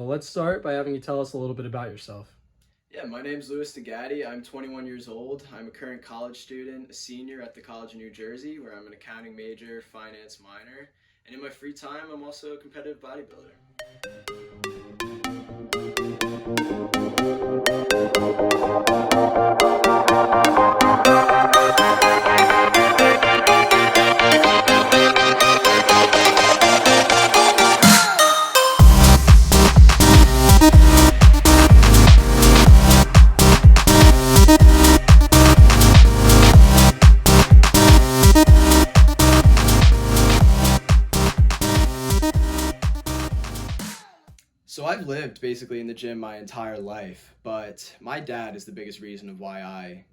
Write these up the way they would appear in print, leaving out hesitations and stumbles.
Well, let's start by having you tell us a little bit about yourself. Yeah, my name's Louis DeGatti. I'm 21 years old. I'm a current college student, a senior at the College of New Jersey, where I'm an accounting major, finance minor. And in my free time, I'm also a competitive bodybuilder. So I've lived basically in the gym my entire life, but my dad is the biggest reason of why I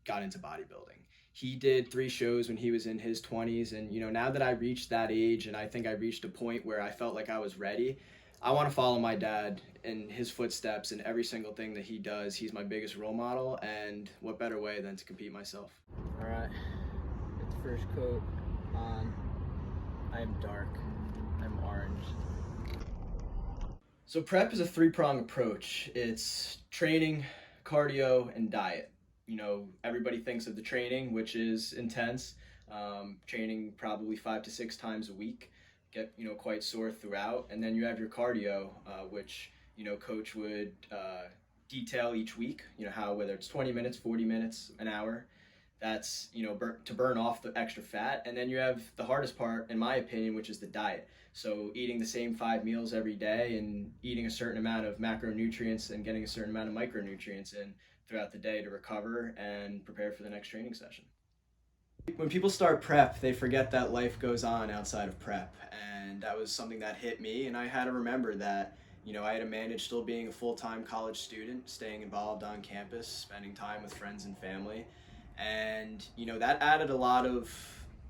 got into bodybuilding. He did 3 shows when he was in his 20s, and now that I reached that age and I think I reached a point where I felt like I was ready, I want to follow my dad in his footsteps in every single thing that he does. He's my biggest role model, and what better way than to compete myself? All right, get the first coat on. I am dark. I'm orange. So prep is a three-prong approach. It's training, cardio, and diet. Everybody thinks of the training, which is intense. Training probably 5 to 6 times a week, get quite sore throughout, and then you have your cardio, which coach would detail each week. How whether it's 20 minutes, 40 minutes, an hour. That's to burn off the extra fat, and then you have the hardest part, in my opinion, which is the diet. So eating the same 5 meals every day and eating a certain amount of macronutrients and getting a certain amount of micronutrients in throughout the day to recover and prepare for the next training session. When people start prep, they forget that life goes on outside of prep, and that was something that hit me, and I had to remember that I had to manage still being a full-time college student, staying involved on campus, spending time with friends and family, and that added a lot of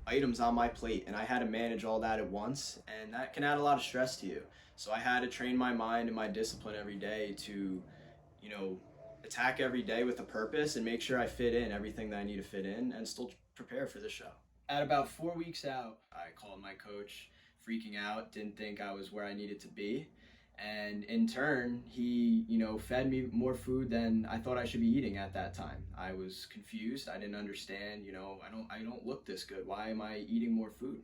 items on my plate, and I had to manage all that at once, and that can add a lot of stress to you. So I had to train my mind and my discipline every day to you know attack every day with a purpose and make sure I fit in everything that I need to fit in and still prepare for the show. At about 4 weeks out, I called my coach, freaking out, didn't think I was where I needed to be. And in turn, he, fed me more food than I thought I should be eating at that time. I was confused. I didn't understand, I don't look this good. Why am I eating more food?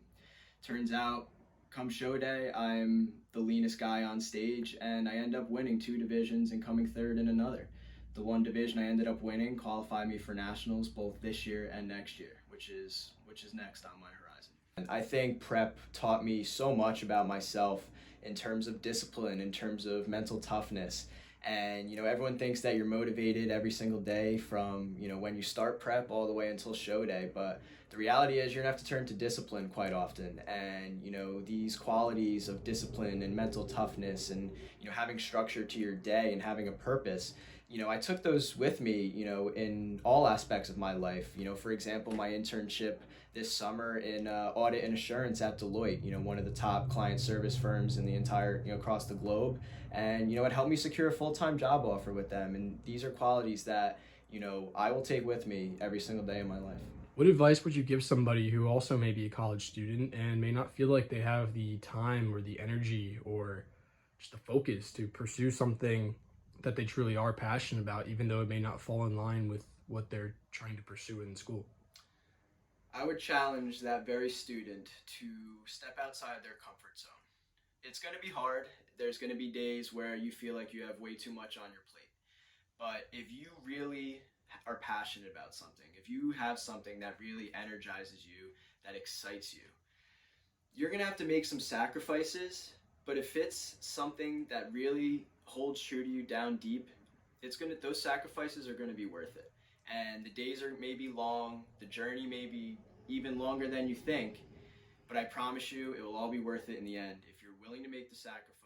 Turns out, come show day, I'm the leanest guy on stage, and I end up winning 2 divisions and coming third in another. The one division I ended up winning qualified me for nationals both this year and next year, which is next on my horizon. And I think prep taught me so much about myself in terms of discipline, in terms of mental toughness. And everyone thinks that you're motivated every single day from when you start prep all the way until show day, but the reality is you're gonna have to turn to discipline quite often. And these qualities of discipline and mental toughness and having structure to your day and having a purpose, I took those with me, in all aspects of my life. For example, my internship this summer in audit and assurance at Deloitte, one of the top client service firms in the entire, across the globe. And, it helped me secure a full-time job offer with them. And these are qualities that, I will take with me every single day of my life. What advice would you give somebody who also may be a college student and may not feel like they have the time or the energy or just the focus to pursue something that they truly are passionate about, even though it may not fall in line with what they're trying to pursue in school? I would challenge that very student to step outside their comfort zone. It's going to be hard. There's going to be days where you feel like you have way too much on your plate. But if you really are passionate about something, if you have something that really energizes you, that excites you, you're going to have to make some sacrifices. But if it's something that really holds true to you down deep, those sacrifices are going to be worth it. And the days are maybe long, the journey may be even longer than you think, but I promise you it will all be worth it in the end if you're willing to make the sacrifice.